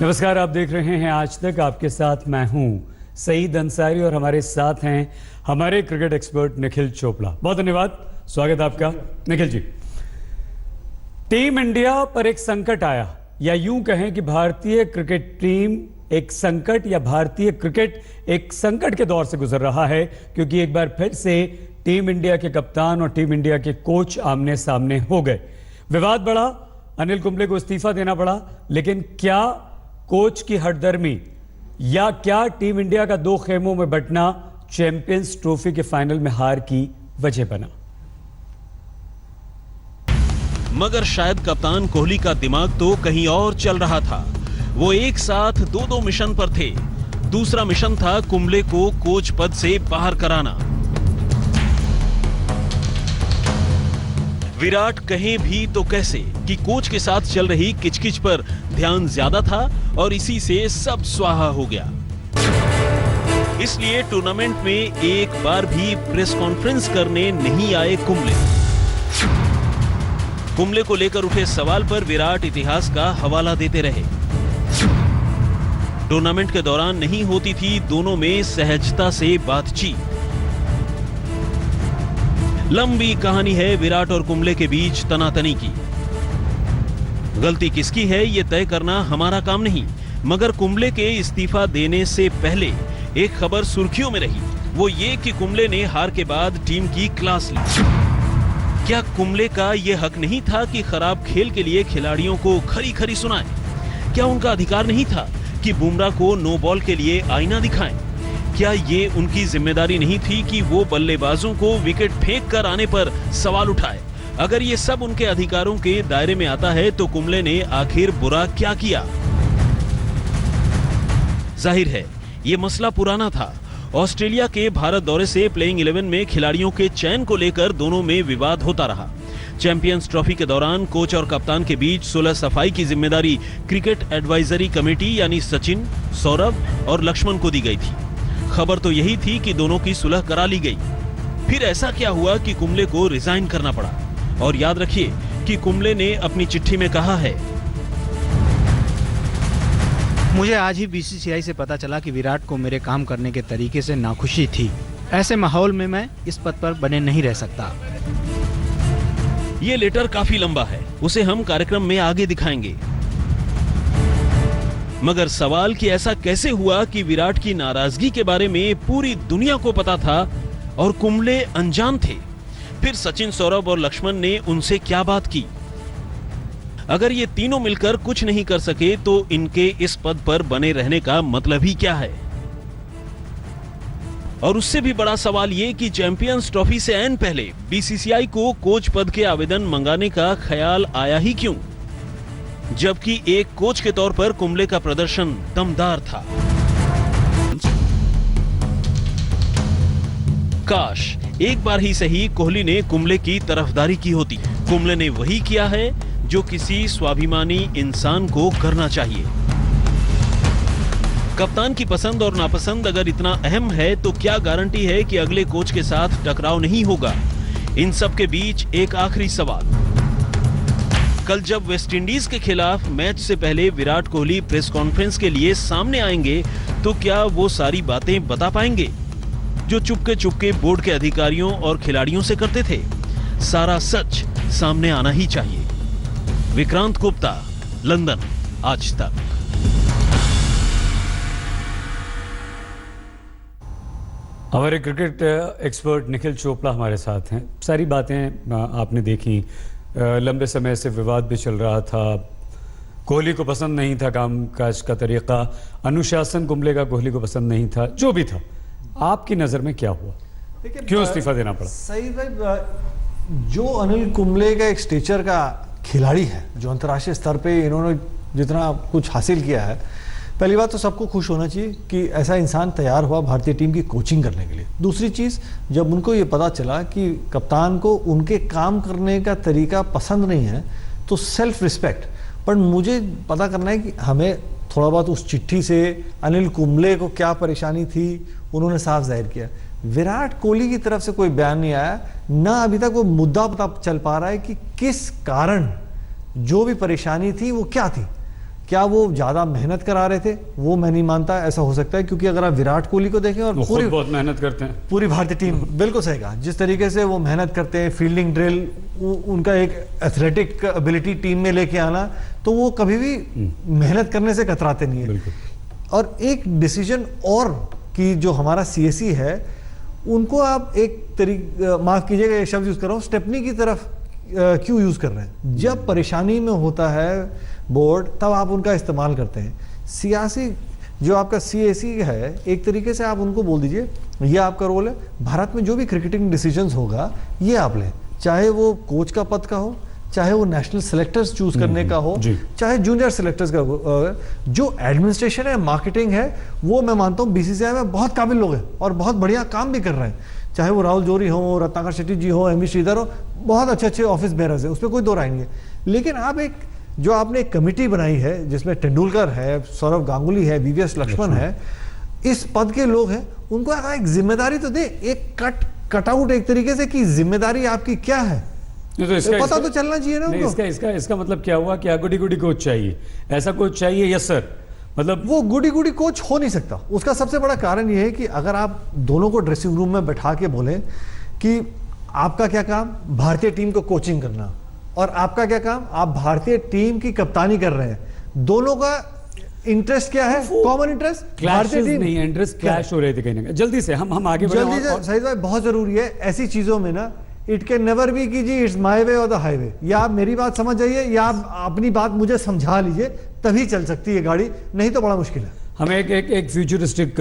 नमस्कार, आप देख रहे हैं आज तक। आपके साथ मैं हूं सईद अंसारी और हमारे साथ हैं हमारे क्रिकेट एक्सपर्ट निखिल चोपड़ा। बहुत धन्यवाद, स्वागत आपका निखिल जी। टीम इंडिया पर एक संकट आया, या यूं कहें कि भारतीय क्रिकेट टीम एक संकट या भारतीय क्रिकेट एक संकट के दौर से गुजर रहा है, क्योंकि एक बार फिर से टीम इंडिया के कप्तान और टीम इंडिया के कोच आमने सामने हो गए। विवाद बढ़ा, अनिल कुंबले को इस्तीफा देना पड़ा, लेकिन क्या कोच की हठधर्मी या क्या टीम इंडिया का दो खेमों में बंटना चैंपियंस ट्रॉफी के फाइनल में हार की वजह बना? मगर शायद कप्तान कोहली का दिमाग तो कहीं और चल रहा था। वो एक साथ दो मिशन पर थे। दूसरा मिशन था कुंबले को कोच पद से बाहर कराना। विराट कहें भी तो कैसे कि कोच के साथ चल रही किचकिच पर ध्यान ज्यादा था और इसी से सब स्वाहा हो गया। इसलिए टूर्नामेंट में एक बार भी प्रेस कॉन्फ्रेंस करने नहीं आए कुंबले। कुंबले को लेकर उठे सवाल पर विराट इतिहास का हवाला देते रहे। टूर्नामेंट के दौरान नहीं होती थी दोनों में सहजता से बातचीत। लंबी कहानी है विराट और कुंबले के बीच तनातनी की। गलती किसकी है ये तय करना हमारा काम नहीं, मगर कुंबले के इस्तीफा देने से पहले एक खबर सुर्खियों में रही, वो ये कि कुंबले ने हार के बाद टीम की क्लास ली। क्या कुंबले का यह हक नहीं था कि खराब खेल के लिए खिलाड़ियों को खरी खरी सुनाए? क्या उनका अधिकार नहीं था कि बुमराह को नो बॉल के लिए आईना दिखाएं? क्या ये उनकी जिम्मेदारी नहीं थी कि वो बल्लेबाजों को विकेट फेंक कर आने पर सवाल उठाए? अगर ये सब उनके अधिकारों के दायरे में आता है तो कुंबले ने आखिर बुरा क्या किया? जाहिर है ये मसला पुराना था। ऑस्ट्रेलिया के भारत दौरे से प्लेइंग 11 में खिलाड़ियों के चयन को लेकर दोनों में विवाद होता रहा। चैंपियंस ट्रॉफी के दौरान कोच और कप्तान के बीच सुलह सफाई की जिम्मेदारी क्रिकेट एडवाइजरी कमेटी यानी सचिन, सौरभ और लक्ष्मण को दी गई थी। खबर तो यही थी कि दोनों की सुलह करा ली गई। फिर ऐसा क्या हुआ कि कुंबले को रिजाइन करना पड़ा? और याद रखिए कि कुंबले ने अपनी चिट्ठी में कहा है, मुझे आज ही बीसीसीआई से पता चला कि विराट को मेरे काम करने के तरीके से नाखुशी थी। ऐसे माहौल में मैं इस पद पर बने नहीं रह सकता। ये लेटर काफी लंबा है, उसे हम कार्यक्रम में आगे दिखाएंगे। मगर सवाल कि ऐसा कैसे हुआ कि विराट की नाराजगी के बारे में पूरी दुनिया को पता था और कुंबले अनजान थे? फिर सचिन, सौरभ और लक्ष्मण ने उनसे क्या बात की? अगर ये तीनों मिलकर कुछ नहीं कर सके तो इनके इस पद पर बने रहने का मतलब ही क्या है? और उससे भी बड़ा सवाल ये कि चैंपियंस ट्रॉफी से ऐन पहले बीसीसीआई को कोच पद के आवेदन मंगाने का ख्याल आया ही क्यों, जबकि एक कोच के तौर पर कुंबले का प्रदर्शन दमदार था। काश एक बार ही सही कोहली ने कुंबले की तरफदारी की होती। कुंबले ने वही किया है जो किसी स्वाभिमानी इंसान को करना चाहिए। कप्तान की पसंद और नापसंद अगर इतना अहम है तो क्या गारंटी है कि अगले कोच के साथ टकराव नहीं होगा? इन सब के बीच एक आखिरी सवाल। कल जब वेस्टइंडीज के खिलाफ मैच से पहले विराट कोहली प्रेस कॉन्फ्रेंस के लिए सामने आएंगे तो क्या वो सारी बातें बता पाएंगे जो चुपके बोर्ड के अधिकारियों और खिलाड़ियों से करते थे? सारा सच सामने आना ही चाहिए। विक्रांत गुप्ता, लंदन, आज तक। हमारे क्रिकेट एक्सपर्ट निखिल चोपड़ा हमारे साथ हैं। सारी बातें आपने देखी। लंबे समय से विवाद भी चल रहा था। कोहली को पसंद नहीं था कामकाज का तरीका, अनुशासन कुंबले का कोहली को पसंद नहीं था। जो भी था, आपकी नज़र में क्या हुआ? क्यों इस्तीफा देना पड़ा? सही भाई, जो अनिल कुंबले का एक स्टेचर का खिलाड़ी है, जो अंतर्राष्ट्रीय स्तर पे इन्होंने जितना कुछ हासिल किया है, पहली बात तो सबको खुश होना चाहिए कि ऐसा इंसान तैयार हुआ भारतीय टीम की कोचिंग करने के लिए। दूसरी चीज़, जब उनको ये पता चला कि कप्तान को उनके काम करने का तरीका पसंद नहीं है, तो सेल्फ रिस्पेक्ट। पर मुझे पता करना है कि हमें थोड़ा बहुत उस चिट्ठी से अनिल कुंबले को क्या परेशानी थी, उन्होंने साफ जाहिर किया। विराट कोहली की तरफ से कोई बयान नहीं आया, ना अभी तक वो मुद्दा पता चल पा रहा है कि किस कारण जो भी परेशानी थी वो क्या थी। क्या वो ज्यादा मेहनत करा रहे थे? वो मैं नहीं मानता, ऐसा हो सकता है क्योंकि अगर आप विराट कोहली को देखें और वो पूरी खुद बहुत मेहनत करते हैं। पूरी भारतीय टीम, बिल्कुल सही कहा, जिस तरीके से वो मेहनत करते हैं, फील्डिंग ड्रिल, उनका एक एथलेटिक एबिलिटी टीम में लेके आना, तो वो कभी भी मेहनत करने से कतराते नहीं है। और एक डिसीजन और कि जो हमारा सीएससी है उनको आप एक माफ कीजिएगा ये शब्द यूज कर रहा हूँ, स्टेपनी की तरफ क्यों यूज कर रहे हैं? जब परेशानी में होता है बोर्ड तब आप उनका इस्तेमाल करते हैं। सियासी जो आपका सीएसी है, एक तरीके से आप उनको बोल दीजिए ये आपका रोल है, भारत में जो भी क्रिकेटिंग डिसीजंस होगा ये आप लें, चाहे वो कोच का पद का हो, चाहे वो नेशनल सेलेक्टर्स चूज करने का हो, चाहे जूनियर सेलेक्टर्स का हो। जो एडमिनिस्ट्रेशन है, मार्केटिंग है, वो मैं मानता हूँ बीसीसीआई में बहुत काबिल लोग हैं और बहुत बढ़िया काम भी कर रहे हैं, चाहे वो राहुल जोरी हो, रत्नाकर शेट्टी जी हो, एम वी श्रीधर हो, बहुत अच्छे अच्छे ऑफिस बेरर्स है, उसमें कोई दो राय नहीं है। लेकिन आप एक जो आपने एक कमिटी बनाई है जिसमें तेंदुलकर है, सौरव गांगुली है, वीवीएस लक्ष्मण है, इस पद के लोग हैं, उनको एक जिम्मेदारी तो दे, एक कटआउट एक तरीके से कि जिम्मेदारी आपकी क्या है, तो पता तो चलना चाहिए ना उनको। इसका मतलब क्या हुआ कि गुडी गुडी कोच चाहिए, ऐसा कोच चाहिए? यस सर, मतलब वो गुडी गुडी कोच हो नहीं सकता। उसका सबसे बड़ा कारण यह है कि अगर आप दोनों को ड्रेसिंग रूम में बैठा के बोले कि आपका क्या काम, भारतीय टीम को कोचिंग करना, और आपका क्या काम, आप भारतीय टीम की कप्तानी कर रहे हैं, दोनों का इंटरेस्ट क्या है? कॉमन इंटरेस्ट, भारतीय टीम नहीं, इंटरेस्ट क्लैश हो रहे थे कहीं ना कहीं। जल्दी से हम आगे बढ़े। जल्दी से सही बात, बहुत जरूरी है ऐसी चीजों में ना, इट कैन नेवर बी की जी इट्स माई वे और द हाईवे, या आप मेरी बात समझ जाइए या आप अपनी बात मुझे समझा लीजिए, तभी चल सकती है गाड़ी, नहीं तो बड़ा मुश्किल है। हमें एक फ्यूचरिस्टिक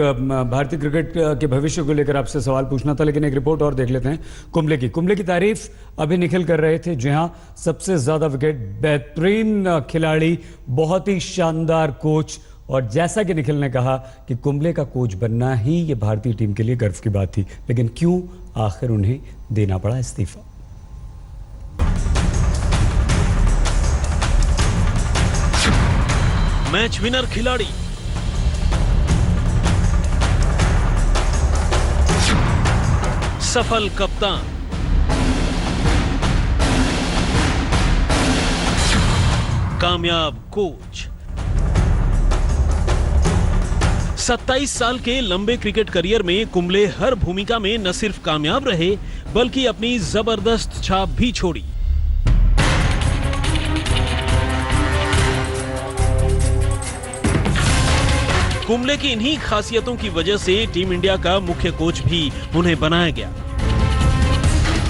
भारतीय क्रिकेट के भविष्य को लेकर आपसे सवाल पूछना था, लेकिन एक रिपोर्ट और देख लेते हैं कुंबले की तारीफ अभी निखिल कर रहे थे। जी हाँ, सबसे ज्यादा विकेट, बेहतरीन खिलाड़ी, बहुत ही शानदार कोच, और जैसा कि निखिल ने कहा कि कुंबले का कोच बनना ही ये भारतीय टीम के लिए गर्व की बात थी, लेकिन क्यों आखिर उन्हें देना पड़ा इस्तीफा? मैच विनर खिलाड़ी, सफल कप्तान, कामयाब कोच, 27 साल के लंबे क्रिकेट करियर में कुंबले हर भूमिका में न सिर्फ कामयाब रहे बल्कि अपनी जबरदस्त छाप भी छोड़ी। कुंबले की इन्हीं खासियतों की वजह से टीम इंडिया का मुख्य कोच भी उन्हें बनाया गया,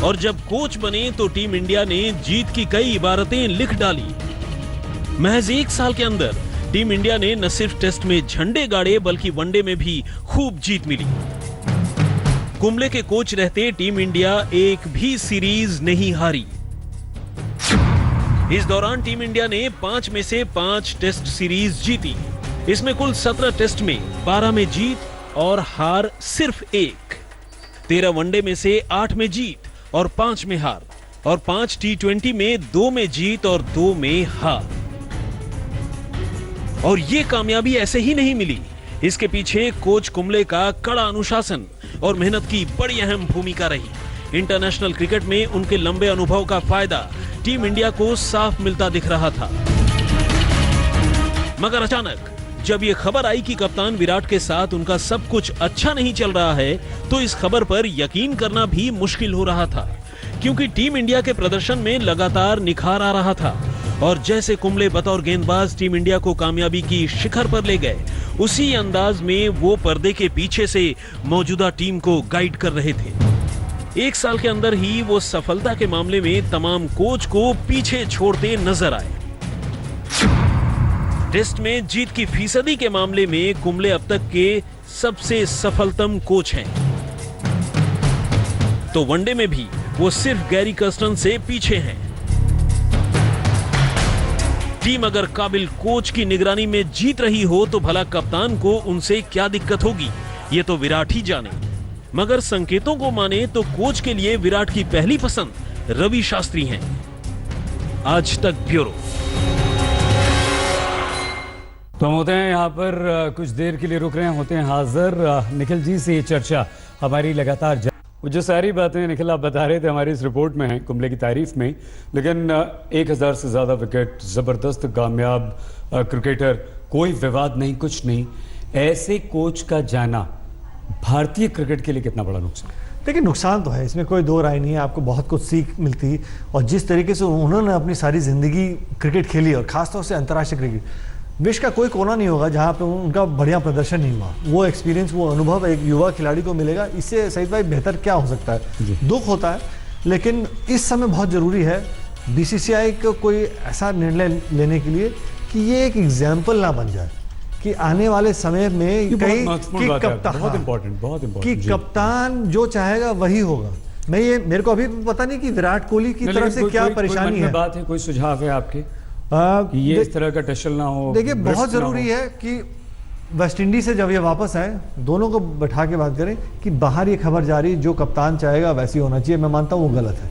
और जब कोच बने तो टीम इंडिया ने जीत की कई इबारतें लिख डाली। महज 1 साल के अंदर टीम इंडिया ने न सिर्फ टेस्ट में झंडे गाड़े बल्कि वनडे में भी खूब जीत मिली। कुंबले के कोच रहते टीम इंडिया एक भी सीरीज नहीं हारी। इस दौरान टीम इंडिया ने 5 में से 5 टेस्ट सीरीज जीती। इसमें कुल 17 टेस्ट में 12 में जीत और हार सिर्फ 1, 13 वनडे में से 8 में जीत और 5 में हार, और 5 T20 में 2 में जीत और 2 में हार। और ये कामयाबी ऐसे ही नहीं मिली, इसके पीछे कोच कुंबले का कड़ा अनुशासन और मेहनत की बड़ी अहम भूमिका रही। इंटरनेशनल क्रिकेट में उनके लंबे अनुभव का फायदा टीम इंडिया को साफ मिलता दिख रहा था। मगर अचानक जब ये खबर आई कि कप्तान विराट के साथ उनका सब कुछ अच्छा नहीं चल रहा है, तो इस खबर पर यकीन करना भी मुश्किल हो रहा था, क्योंकि टीम इंडिया के प्रदर्शन में लगातार निखार आ रहा था। और जैसे कुंबले बतौर गेंदबाज टीम इंडिया को कामयाबी की शिखर पर ले गए, उसी अंदाज में वो पर्दे के पीछे से मौजूदा टीम को गाइड कर रहे थे। 1 साल के अंदर ही वो सफलता के मामले में तमाम कोच को पीछे छोड़ते नजर आए। टेस्ट में जीत की फीसदी के मामले में कुंबले अब तक के सबसे सफलतम कोच हैं, तो वनडे में भी वो सिर्फ गैरी कर्स्टन से पीछे हैं। टीम अगर काबिल कोच की निगरानी में जीत रही हो तो भला कप्तान को उनसे क्या दिक्कत होगी, ये तो विराट ही जाने। मगर संकेतों को माने तो कोच के लिए विराट की पहली पसंद रवि शास्त्री हैं। आज तक ब्यूरो। तो हम होते हैं यहाँ पर कुछ देर के लिए रुक रहे हैं, होते हैं हाजिर निखिल जी से ये चर्चा हमारी लगातार वो जो सारी बातें निखिल आप बता रहे थे हमारी इस रिपोर्ट में हैं कुंबले की तारीफ में, लेकिन 1000 से ज़्यादा विकेट, ज़बरदस्त कामयाब क्रिकेटर, कोई विवाद नहीं, कुछ नहीं, ऐसे कोच का जाना भारतीय क्रिकेट के लिए कितना बड़ा नुकसान? देखिए नुकसान तो है, इसमें कोई दो राय नहीं है, आपको बहुत कुछ सीख मिलती है। और जिस तरीके से उन्होंने अपनी सारी ज़िंदगी क्रिकेट खेली और ख़ासतौर से अंतर्राष्ट्रीय क्रिकेट, विश्व का कोई कोना नहीं होगा जहाँ पे उनका बढ़िया प्रदर्शन नहीं हुआ। वो एक्सपीरियंस, वो अनुभव एक युवा खिलाड़ी को मिलेगा, इससे सईद भाई बेहतर क्या हो सकता है। दुख होता है, लेकिन इस समय बहुत ज़रूरी है बीसीसीआई को कोई ऐसा निर्णय लेने के लिए कि ये एक एग्जाम्पल ना बन जाए कि आने वाले समय में कई कि कप्तान जो चाहेगा वही होगा। मेरे को अभी पता नहीं कि विराट कोहली की तरफ से क्या परेशानी है। बात है, कोई सुझाव है आपके कि ये इस तरह का टशल ना हो? देखिए बहुत जरूरी है कि वेस्ट इंडीज से जब ये वापस आए, दोनों को बैठा के बात करें कि बाहर ये खबर जारी जो कप्तान चाहेगा वैसी होना चाहिए। मैं मानता हूँ वो गलत है,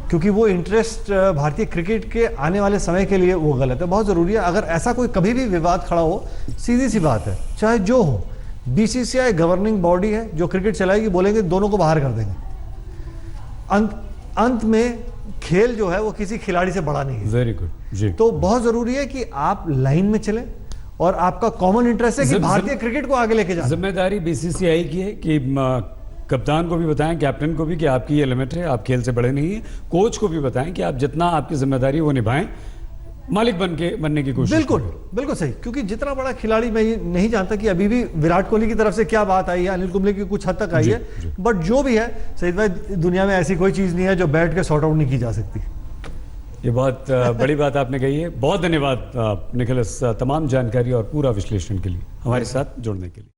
क्योंकि वो इंटरेस्ट भारतीय क्रिकेट के आने वाले समय के लिए वो गलत है। बहुत ज़रूरी है, अगर ऐसा कोई कभी भी विवाद खड़ा हो, सीधी सी बात है, चाहे जो हो, बीसीसीआई गवर्निंग बॉडी है जो क्रिकेट चलाएगी, बोलेंगे दोनों को बाहर कर देंगे। अंत में खेल जो है वो किसी खिलाड़ी से बड़ा नहीं है। वेरी गुड जी। तो बहुत ज़रूरी है कि आप लाइन में चलें और आपका कॉमन इंटरेस्ट है कि भारतीय क्रिकेट को आगे लेके जाए। जिम्मेदारी बीसीसीआई की है कि कप्तान को भी बताएं, कैप्टन को भी कि आपकी ये लिमिट है, आप खेल से बड़े नहीं हैं। कोच को भी बताएं कि आप जितना आपकी जिम्मेदारी वो निभाएं, मालिक बनने की कोशिश। बिल्कुल सही, क्योंकि जितना बड़ा खिलाड़ी, मैं ये नहीं जानता कि अभी भी विराट कोहली की तरफ से क्या बात आई है, अनिल कुंबले की कुछ हद तक आई है, बट जो भी है सईद भाई, दुनिया में ऐसी कोई चीज़ नहीं है जो बैठ के सॉर्ट आउट नहीं की जा सकती। ये बहुत बड़ी बात आपने कही है। बहुत धन्यवाद निखिल इस तमाम जानकारी और पूरा विश्लेषण के लिए हमारे साथ जुड़ने के लिए।